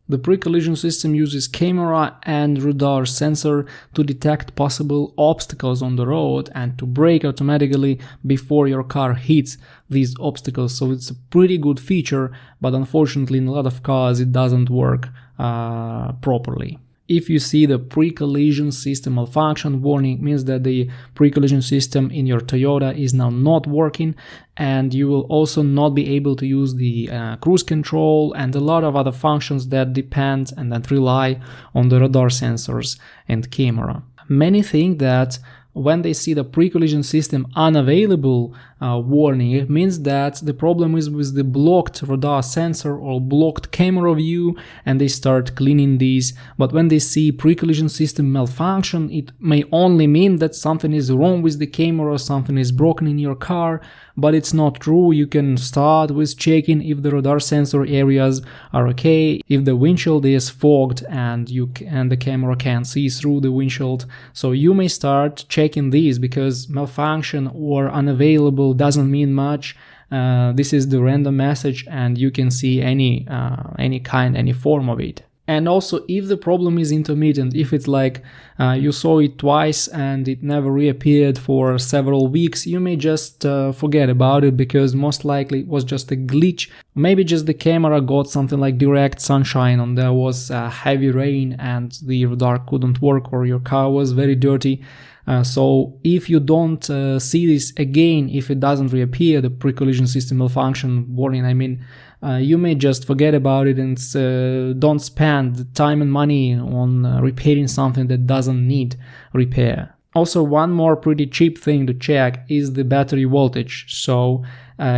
The pre-collision system uses camera and radar sensor to detect possible obstacles on the road and to brake automatically before your car hits these obstacles. So it's a pretty good feature, but unfortunately in a lot of cars it doesn't work properly. If you see the pre-collision system malfunction warning, means that the pre-collision system in your Toyota is now not working, and you will also not be able to use the cruise control and a lot of other functions that depend and that rely on the radar sensors and camera. Many think that when they see the pre-collision system unavailable warning, it means that the problem is with the blocked radar sensor or blocked camera view, and they start cleaning these. But when they see pre-collision system malfunction, it may only mean that something is wrong with the camera, something is broken in your car, but it's not true. You can start with checking if the radar sensor areas are okay, if the windshield is fogged and the camera can't see through the windshield. So you may start checking these, because malfunction or unavailable doesn't mean much. This is the random message, and you can see any form of it. And also, if the problem is intermittent, if it's like you saw it twice and it never reappeared for several weeks, you may just forget about it, because most likely it was just a glitch. Maybe just the camera got something like direct sunshine and there was heavy rain and the radar couldn't work, or your car was very dirty. So if you don't see this again, if it doesn't reappear, the pre-collision system malfunction warning, you may just forget about it and don't spend time and money on repairing something that doesn't need repair. Also, one more pretty cheap thing to check is the battery voltage. So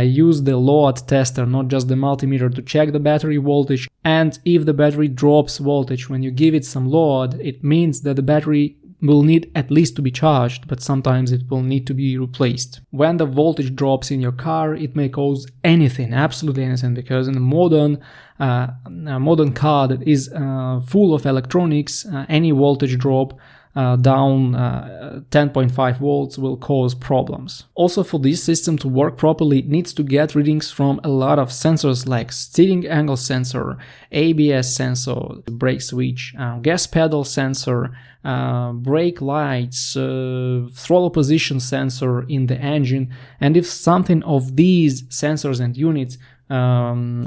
use the load tester, not just the multimeter, to check the battery voltage. And if the battery drops voltage when you give it some load, it means that the battery will need at least to be charged, but sometimes it will need to be replaced. When the voltage drops in your car, it may cause anything, absolutely anything, because in a modern car that is full of electronics, any voltage drop down 10.5 volts will cause problems. Also, for this system to work properly, it needs to get readings from a lot of sensors like steering angle sensor, ABS sensor, brake switch, gas pedal sensor, brake lights, throttle position sensor in the engine. And if something of these sensors and units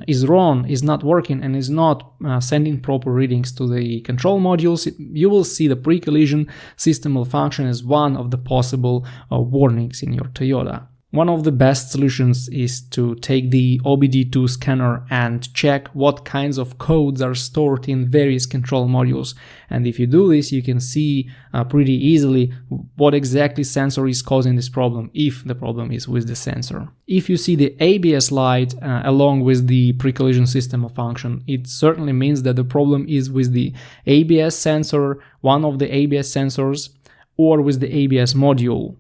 is wrong, is not working, and is not sending proper readings to the control modules, you will see the pre-collision system malfunction as one of the possible warnings in your Toyota. One of the best solutions is to take the OBD2 scanner and check what kinds of codes are stored in various control modules. And if you do this, you can see pretty easily what exactly sensor is causing this problem, if the problem is with the sensor. If you see the ABS light along with the pre-collision system malfunction, it certainly means that the problem is with the ABS sensor, one of the ABS sensors, or with the ABS module.